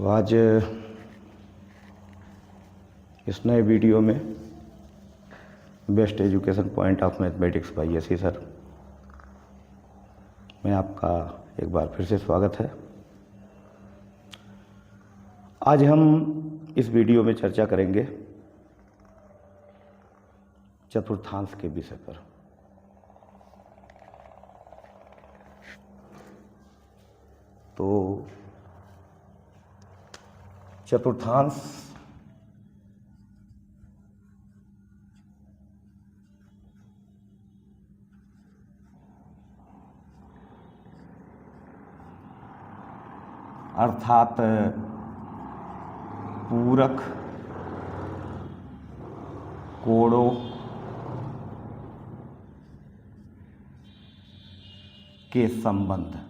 तो आज इस नए वीडियो में best education point of mathematics by S sir में आपका एक बार फिर से स्वागत है। आज हम इस वीडियो में चर्चा करेंगे चतुर्थांश के विषय पर। तो चतुर्थांश अर्थात पूरक कोणों के संबंध।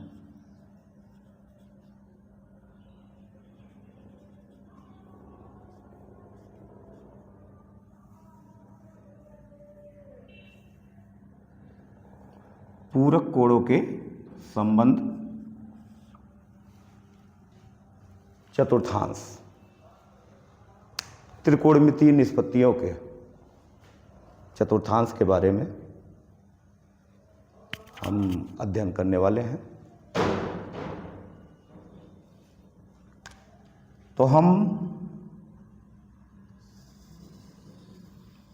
पूरक कोणों के संबंध चतुर्थांश त्रिकोणमितीय निष्पत्तियों के चतुर्थांश के बारे में हम अध्ययन करने वाले हैं। तो हम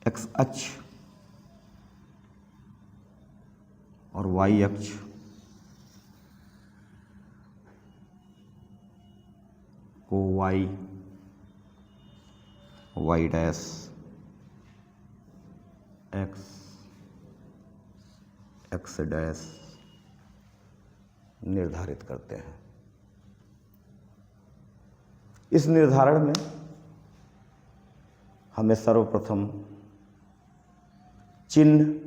एक्स अक्ष और वाई अक्ष को वाई डैश एक्स डैश निर्धारित करते हैं। इस निर्धारण में हमें सर्वप्रथम चिन्ह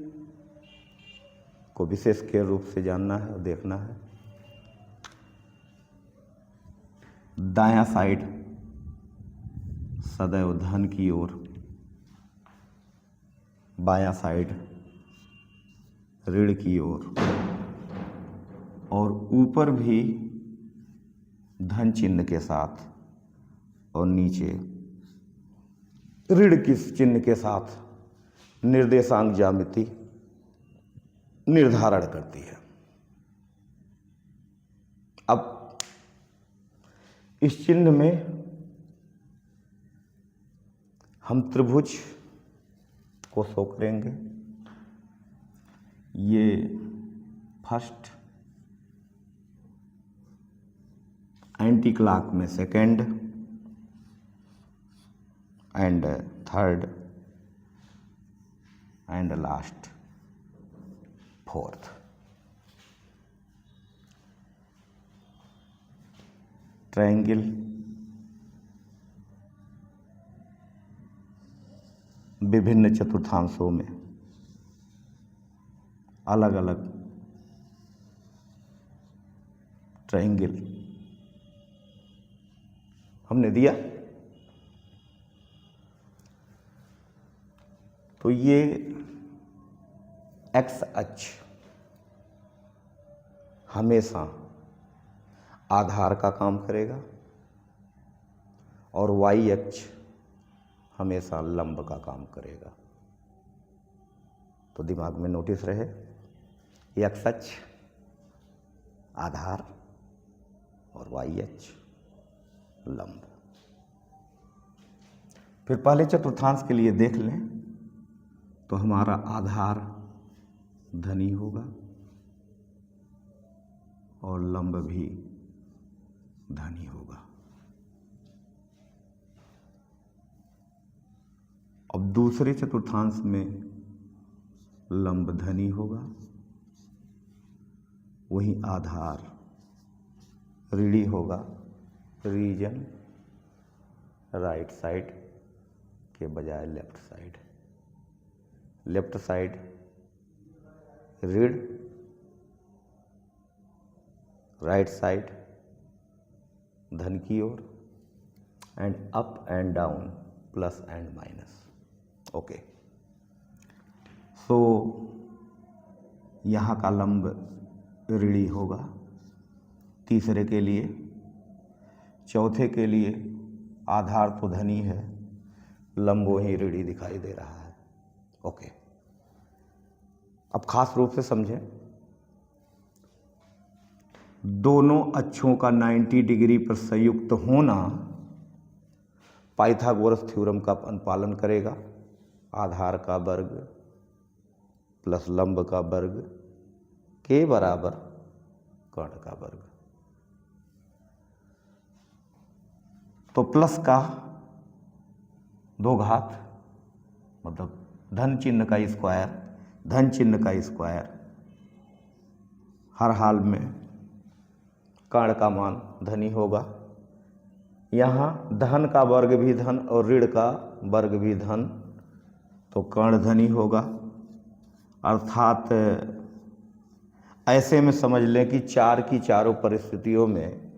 को विशेष के रूप से जानना है और देखना है। दायां साइड सदैव धन की ओर, बायां साइड ऋण की ओर, और ऊपर भी धन चिन्ह के साथ और नीचे ऋण की चिन्ह के साथ निर्देशांक ज्यामिति निर्धारण करती है। अब इस चिन्ह में हम त्रिभुज को शो करेंगे। ये फर्स्ट, एंटी क्लॉक में second and third and last fourth. Triangle विभिन्न चतुर्थांशों में अलग अलग ट्रायंगल हमने दिया। तो ये एक्स अक्ष हमेशा आधार का काम करेगा और वाई अक्ष हमेशा लंब का काम करेगा। तो दिमाग में नोटिस रहे, एक्स अक्ष आधार और वाई अक्ष लंब। फिर पहले चतुर्थांश के लिए देख लें तो हमारा आधार धनी होगा और लंब भी धनी होगा। अब दूसरे चतुर्थांश में लंब धनी होगा, वहीं आधार ऋणी होगा। रीजन राइट साइड के बजाय लेफ्ट साइड, लेफ्ट साइड ऋण, राइट साइड धन की ओर, and up and down plus and minus. Okay, so यहाँ का लंब ऋणी होगा। तीसरे के लिए चौथे के लिए आधार तो धनी है, लंब वहीं ऋणी दिखाई दे रहा है। ओके, अब खास रूप से समझें, दोनों अक्षों का 90 डिग्री पर संयुक्त होना पाइथागोरस थ्योरम का अनुपालन करेगा। आधार का वर्ग प्लस लंब का वर्ग के बराबर कर्ण का वर्ग। तो प्लस का 2 घात मतलब धन चिन्ह का स्क्वायर, धन चिन्ह का स्क्वायर, हर हाल में कर्ण का मान धनी होगा। यहाँ धन का वर्ग भी धन और ऋण का वर्ग भी धन, तो कर्ण धनी होगा। अर्थात ऐसे में समझ लें कि 4 की चारों परिस्थितियों में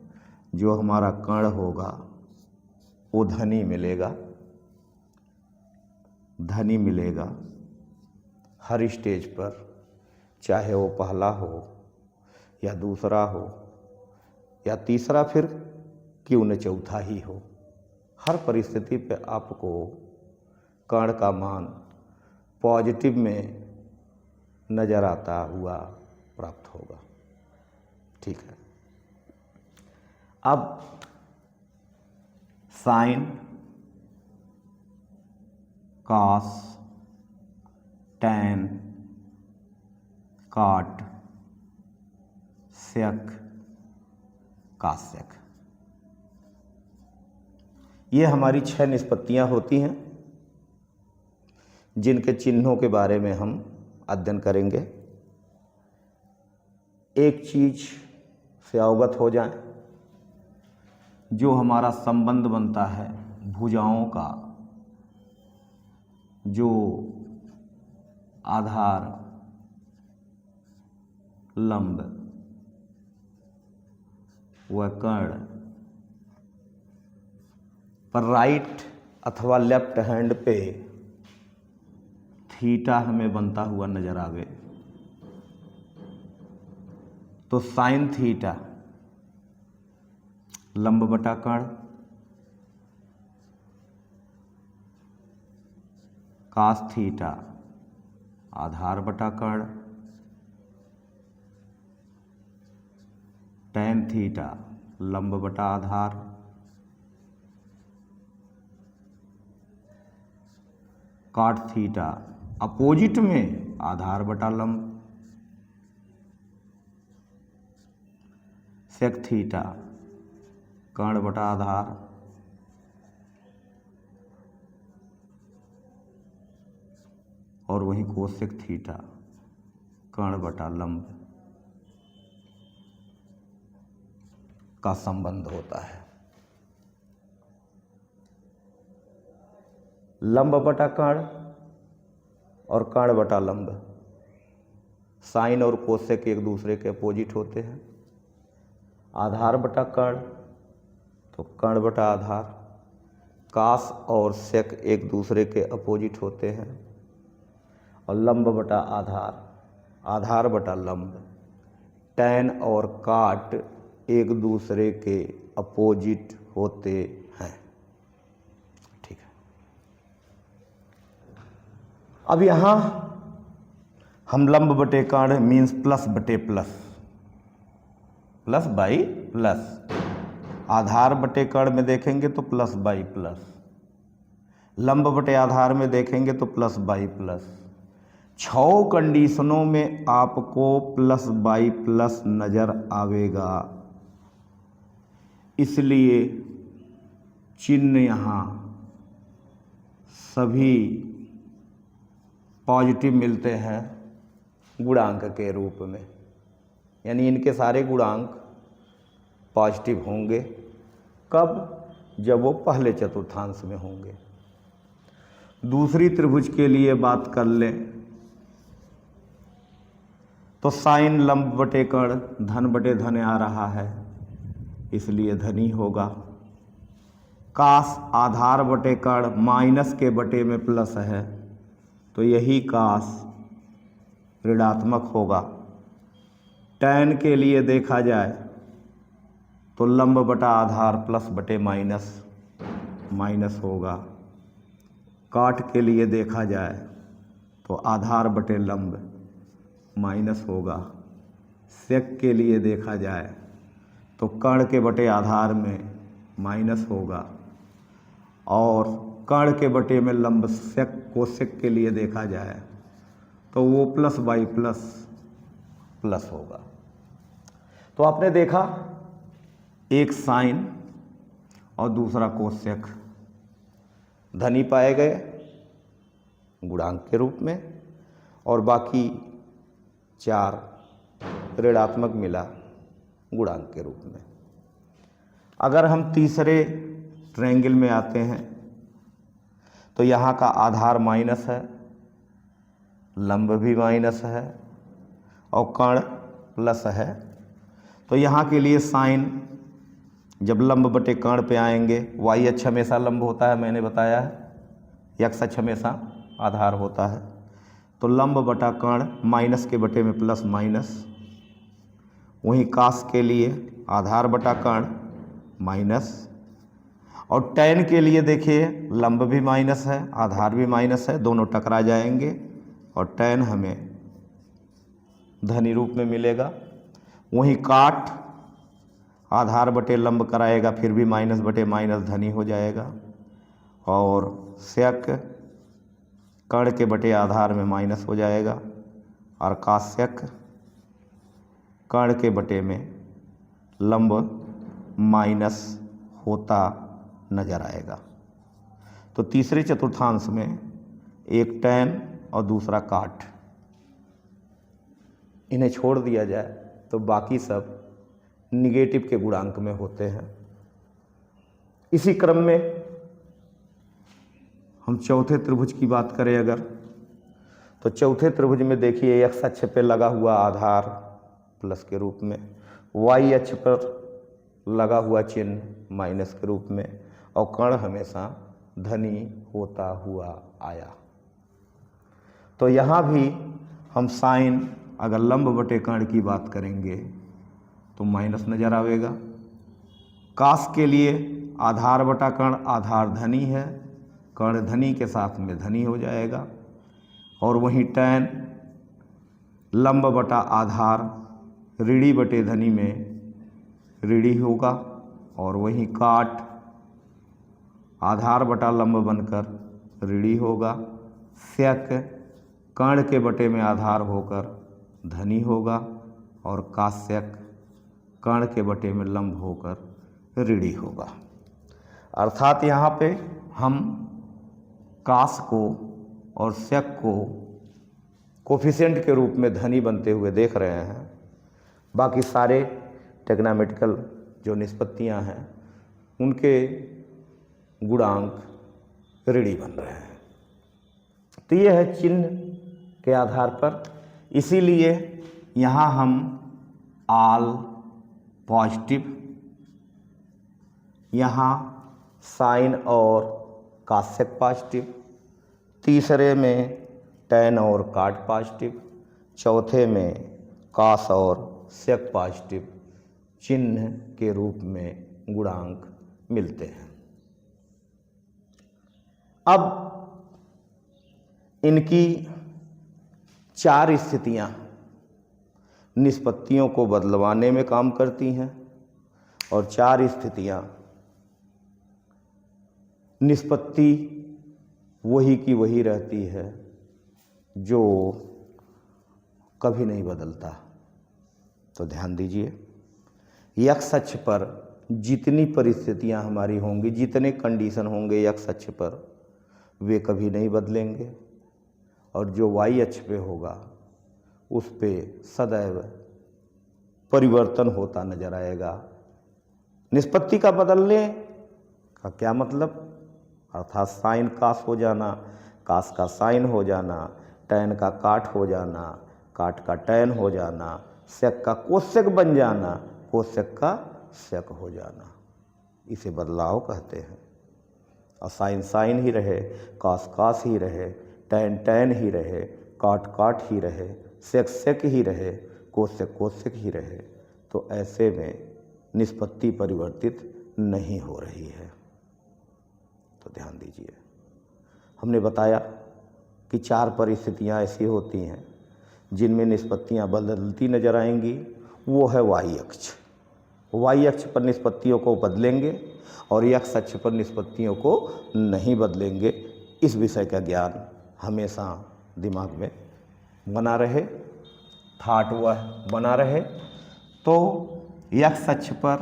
जो हमारा कर्ण होगा वो धनी मिलेगा, धनी मिलेगा हर स्टेज पर, चाहे वो पहला हो या दूसरा हो या तीसरा, फिर क्यों न चौथा ही हो, हर परिस्थिति पे आपको कर्ण का मान पॉजिटिव में नज़र आता हुआ प्राप्त होगा। ठीक है, अब साइन, कॉस, टैन, कॉट, सेक, कासेक, ये हमारी 6 निष्पत्तियां होती हैं जिनके चिन्हों के बारे में हम अध्ययन करेंगे। एक चीज से अवगत हो जाएं, जो हमारा संबंध बनता है भुजाओं का, जो आधार, लंब व कर्ण पर राइट अथवा लेफ्ट हैंड पे थीटा हमें बनता हुआ नजर आवे, तो साइन थीटा लंब बटा कर्ण, कास थीटा आधार बटा कर्ण, टैन थीटा लंब बटा आधार, कॉट थीटा अपोजिट में आधार बटा लंब, सेक थीटा कर्ण बटा आधार, और वहीं कोसेक थीटा कर्ण बटा लंब का संबंध होता है। लंब बटा कर्ण और कर्ण बटा लंब, साइन और कोसेक एक दूसरे के अपोजिट होते हैं। आधार बटा कर्ण तो कर्ण बटा आधार, कास और सेक एक दूसरे के अपोजिट होते हैं। और लंब बटा आधार, आधार बटा लंब, टैन और काट एक दूसरे के अपोजिट होते हैं। ठीक है, अब यहाँ हम लंब बटे कर्ण मीन्स प्लस बटे प्लस, प्लस बाई प्लस, आधार बटे कर्ण में देखेंगे तो प्लस बाई प्लस, लंब बटे आधार में देखेंगे तो प्लस बाई प्लस। 6 कंडीशनों में आपको प्लस बाई प्लस नजर आवेगा, इसलिए चिन्ह यहाँ सभी पॉजिटिव मिलते हैं गुणांक के रूप में, यानी इनके सारे गुणांक पॉजिटिव होंगे। कब? जब वो पहले चतुर्थांश में होंगे। दूसरी त्रिभुज के लिए बात कर लें तो साइन लंब बटे कर्ण धन बटे धन आ रहा है, इसलिए धनी होगा। कास आधार बटे कर्ण माइनस के बटे में प्लस है, तो यही कास ऋणात्मक होगा। टैन के लिए देखा जाए तो लंब बटा आधार प्लस बटे माइनस, माइनस होगा। काट के लिए देखा जाए तो आधार बटे लंब माइनस होगा। सेक के लिए देखा जाए तो कर्ण के बटे आधार में माइनस होगा, और कर्ण के बटे में लंब सेक कोसेक के लिए देखा जाए तो वो प्लस बाई प्लस प्लस होगा। तो आपने देखा एक साइन और दूसरा कोसेक धनी पाए गए गुणांक के रूप में, और बाकी 4 ऋणात्मक मिला गुणांक के रूप में। अगर हम तीसरे ट्रायंगल में आते हैं तो यहाँ का आधार माइनस है, लंब भी माइनस है और कर्ण प्लस है। तो यहाँ के लिए साइन जब लंब बटे कर्ण पे आएंगे, वाई अक्ष हमेशा लंब होता है, मैंने बताया है, एक्स अक्ष हमेशा आधार होता है। तो लंब बटा कर्ण माइनस के बटे में प्लस माइनस, वहीं कास के लिए आधार बटा कर्ण माइनस, और टैन के लिए देखिए लंब भी माइनस है आधार भी माइनस है, दोनों टकरा जाएंगे और टैन हमें धनी रूप में मिलेगा। वहीं काट आधार बटे लंब कराएगा, फिर भी माइनस बटे माइनस धनी हो जाएगा, और सेक कर्ण के बटे आधार में माइनस हो जाएगा, और कास्यक कर्ण के बटे में लंब माइनस होता नजर आएगा। तो तीसरे चतुर्थांश में एक टैन और दूसरा काट, इन्हें छोड़ दिया जाए तो बाकी सब निगेटिव के गुणांक में होते हैं। इसी क्रम में हम चौथे त्रिभुज की बात करें अगर, तो चौथे त्रिभुज में देखिए एक्स अक्ष पे लगा हुआ आधार प्लस के रूप में, वाई अक्ष पर लगा हुआ चिन्ह माइनस के रूप में, और कर्ण हमेशा धनी होता हुआ आया। तो यहाँ भी हम साइन अगर लंब बटे कर्ण की बात करेंगे तो माइनस नजर आएगा। कास के लिए आधार बटा कर्ण आधार धनी है, कर्ण धनी के साथ में धनी हो जाएगा, और वहीं टैन लंब बटा आधार ऋणी बटे धनी में ऋणी होगा, और वहीं काट आधार बटा लंब बनकर ऋणी होगा। सेक कर्ण के बटे में आधार होकर धनी होगा, और कास्यक कर्ण के बटे में लंब होकर ऋणी होगा। अर्थात यहाँ पे हम कास को और सेक को कोफिशिएंट के रूप में धनी बनते हुए देख रहे हैं। बाकी सारे ट्रिग्नोमेट्रिकल जो निष्पत्तियाँ हैं उनके गुणांक ऋणी बन रहे हैं। तो ये है चिन्ह के आधार पर, इसीलिए यहाँ हम आल पॉजिटिव, यहाँ साइन और कास्यक पॉजिटिव, तीसरे में टैन और काट पॉजिटिव, चौथे में कास और सेक पॉजिटिव चिन्ह के रूप में गुणांक मिलते हैं। अब इनकी 4 स्थितियां निष्पत्तियों को बदलवाने में काम करती हैं, और 4 स्थितियां निष्पत्ति वही की वही रहती है जो कभी नहीं बदलता। तो ध्यान दीजिए, एक्स अक्ष पर जितनी परिस्थितियां हमारी होंगी, जितने कंडीशन होंगे एक्स अक्ष पर, वे कभी नहीं बदलेंगे, और जो वाई अक्ष पे होगा उस पे सदैव परिवर्तन होता नजर आएगा। निष्पत्ति का बदलने का क्या मतलब, अर्थात साइन कास हो जाना, कास का साइन हो जाना, टैन का काट हो जाना, काट का टैन हो जाना, सेक का कोसेक बन जाना, कोसेक का सेक हो जाना, इसे बदलाव कहते हैं। और साइन साइन ही रहे, कास कास ही रहे, टैन टैन ही रहे, काट काट ही रहे, सेक सेक ही रहे, कोसेक कोसेक ही रहे, तो ऐसे में निष्पत्ति परिवर्तित नहीं हो रही है। तो ध्यान दीजिए, हमने बताया कि 4 परिस्थितियां ऐसी होती हैं जिनमें निष्पत्तियां बदलती नजर आएंगी। वो है वाई अक्ष। वाई अक्ष पर निष्पत्तियों को बदलेंगे और एक्स अक्ष पर निष्पत्तियों को नहीं बदलेंगे। इस विषय का ज्ञान हमेशा दिमाग में बना रहे, थाट वह बना रहे। तो एक्स अक्ष पर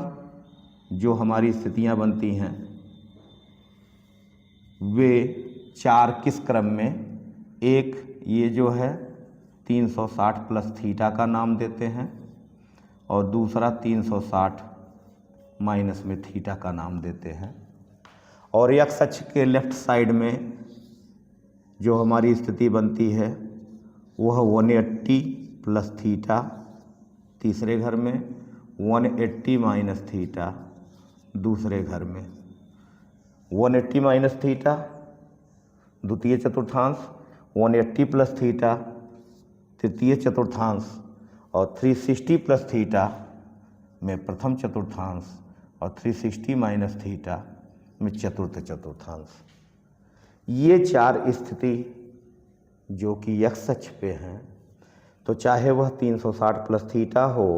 जो हमारी स्थितियां बनती हैं वे 4 किस क्रम में, एक ये जो है 360 प्लस थीटा का नाम देते हैं और दूसरा 360 माइनस में थीटा का नाम देते हैं। और एक्स अक्ष के लेफ्ट साइड में जो हमारी स्थिति बनती है वह 180 प्लस थीटा तीसरे घर में, 180 माइनस थीटा दूसरे घर में। 180 माइनस थीटा द्वितीय चतुर्थांश, 180 प्लस थीटा तृतीय चतुर्थांश और 360 प्लस थीटा में प्रथम चतुर्थांश और 360 माइनस थीटा में चतुर्थ चतुर्थांश। ये 4 स्थिति जो कि एक्स अक्ष पे हैं, तो चाहे वह 360 प्लस थीटा हो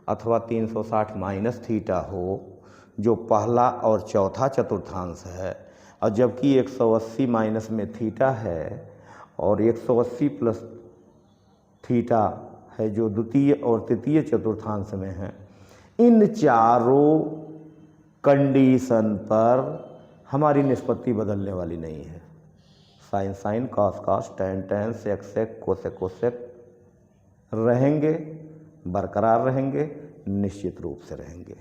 अथवा 360 माइनस थीटा हो, जो पहला और चौथा चतुर्थांश है, और जबकि 180 माइनस में थीटा है और 180 प्लस थीटा है जो द्वितीय और तृतीय चतुर्थांश में है, इन चारों कंडीशन पर हमारी निष्पत्ति बदलने वाली नहीं है। Sine sine, cos cos, tan tan, sec sec, cosec cosec रहेंगे, बरकरार रहेंगे, निश्चित रूप से रहेंगे।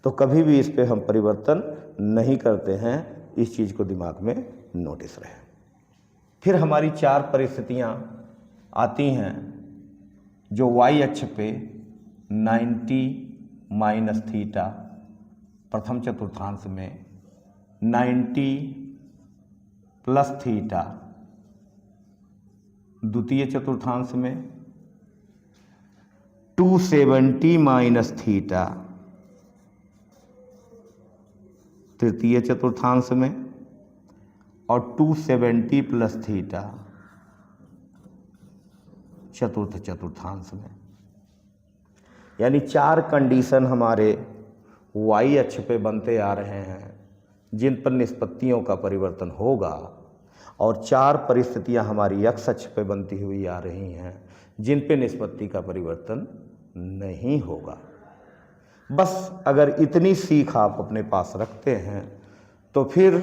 तो कभी भी इस पे हम परिवर्तन नहीं करते हैं, इस चीज़ को दिमाग में नोटिस रहे। फिर हमारी 4 परिस्थितियाँ आती हैं जो वाई अक्ष पे 90 माइनस थीटा प्रथम चतुर्थांश में, 90 प्लस थीटा द्वितीय चतुर्थांश में, 270 माइनस थीटा तृतीय चतुर्थांश में और 270 प्लस थीटा चतुर्थ चतुर्थांश में। यानी 4 कंडीशन हमारे वाई अक्ष पे बनते आ रहे हैं जिन पर निष्पत्तियों का परिवर्तन होगा, और 4 परिस्थितियां हमारी एक्स अक्ष पे बनती हुई आ रही हैं जिन पे निष्पत्ति का परिवर्तन नहीं होगा। बस अगर इतनी सीख आप अपने पास रखते हैं तो फिर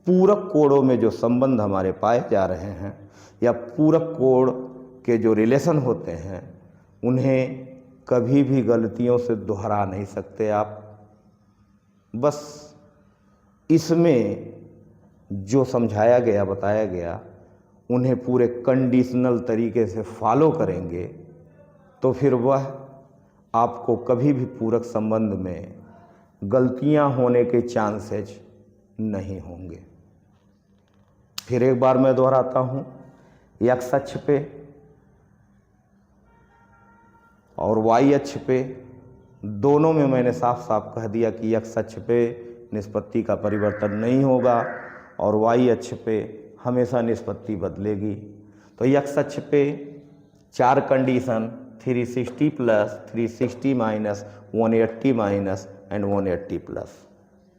पूरक कोणों में जो संबंध हमारे पाए जा रहे हैं या पूरक कोण के जो रिलेशन होते हैं उन्हें कभी भी गलतियों से दोहरा नहीं सकते आप। बस इसमें जो समझाया गया, बताया गया, उन्हें पूरे कंडीशनल तरीके से फॉलो करेंगे तो फिर वह आपको कभी भी पूरक संबंध में गलतियां होने के चांसेज नहीं होंगे। फिर एक बार मैं दोहराता हूं, एक्स अक्ष पे और वाई अक्ष पे दोनों में मैंने साफ साफ कह दिया कि एक्स अक्ष पे निष्पत्ति का परिवर्तन नहीं होगा और वाई अक्ष पे हमेशा निष्पत्ति बदलेगी। तो एक्स अक्ष पे 4 condition 360 plus, 360 minus, 180 minus and 180 plus,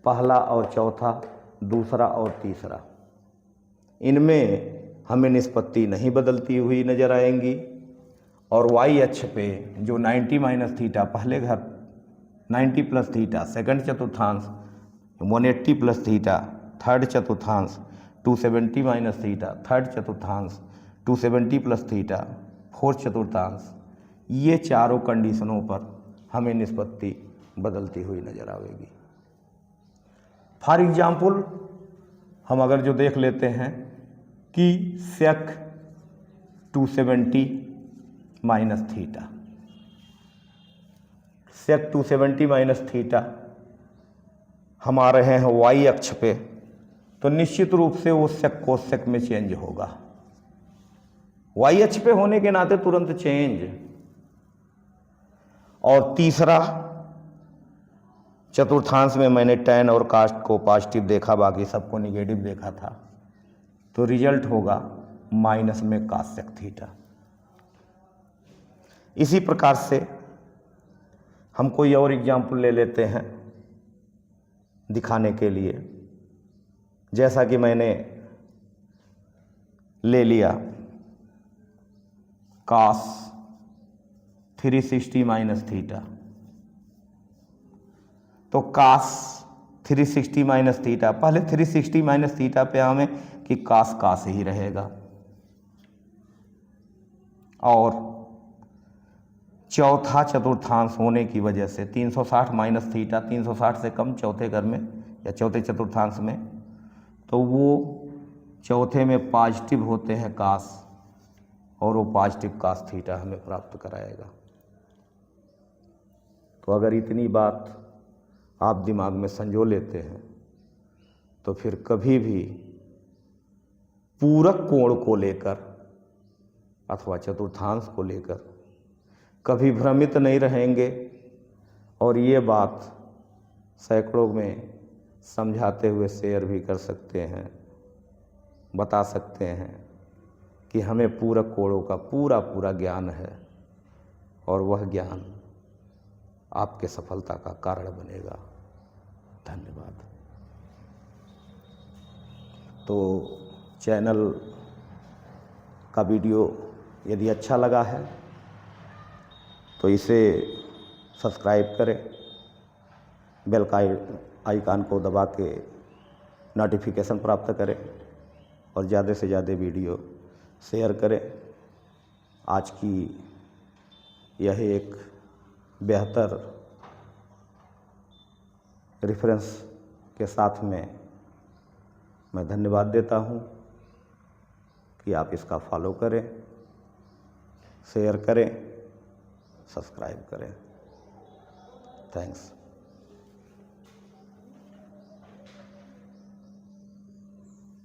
पहला और चौथा, दूसरा और तीसरा, इनमें हमें निष्पत्ति नहीं बदलती हुई नजर आएंगी। और वाई अक्ष पे जो 90 माइनस थीटा पहले घर, 90 प्लस थीटा सेकंड चतुर्थांश, 180 प्लस थीटा थर्ड चतुर्थांश, 270 माइनस थीटा थर्ड चतुर्थांश, 270 प्लस थीटा फोर्थ चतुर्थांश, ये चारों कंडीशनों पर हमें निष्पत्ति बदलती हुई नजर आएगी। फॉर एग्जाम्पल हम अगर जो देख लेते हैं कि सेक 270 माइनस थीटा, सेक 270 माइनस थीटा हम आ रहे हैं वाई अक्ष पे, तो निश्चित रूप से वो सेक कोसेक में चेंज होगा। वाई अक्ष पे होने के नाते तुरंत चेंज। और तीसरा चतुर्थांश में मैंने tan और cos को पॉजिटिव देखा, बाकी सबको निगेटिव देखा था, तो रिजल्ट होगा माइनस में cos sec थीटा। इसी प्रकार से हम कोई और एग्जाम्पल ले लेते हैं दिखाने के लिए। जैसा कि मैंने ले लिया cos 360 माइनस थीटा, तो cos 360 माइनस थीटा, पहले 360 माइनस थीटा पे हमें कि cos ही रहेगा, और चौथा चतुर्थांश होने की वजह से 360 माइनस थीटा, 360 से कम चौथे घर में या चौथे चतुर्थांश में, तो वो चौथे में पॉजिटिव होते हैं cos, और वो पॉजिटिव cos थीटा हमें प्राप्त कराएगा। तो अगर इतनी बात आप दिमाग में संजो लेते हैं तो फिर कभी भी पूरक कोण को लेकर अथवा चतुर्थांश को लेकर कभी भ्रमित नहीं रहेंगे, और ये बात सैकड़ों में समझाते हुए शेयर भी कर सकते हैं, बता सकते हैं कि हमें पूरक कोणों का पूरा ज्ञान है, और वह ज्ञान आपके सफलता का कारण बनेगा। धन्यवाद। तो चैनल का वीडियो यदि अच्छा लगा है तो इसे सब्सक्राइब करें, बेल का आइकन को दबा के नोटिफिकेशन प्राप्त करें, और ज़्यादा से ज़्यादा वीडियो शेयर करें। आज की यह एक बेहतर रेफरेंस के साथ में मैं धन्यवाद देता हूं कि आप इसका फॉलो करें, शेयर करें, सब्सक्राइब करें। थैंक्स।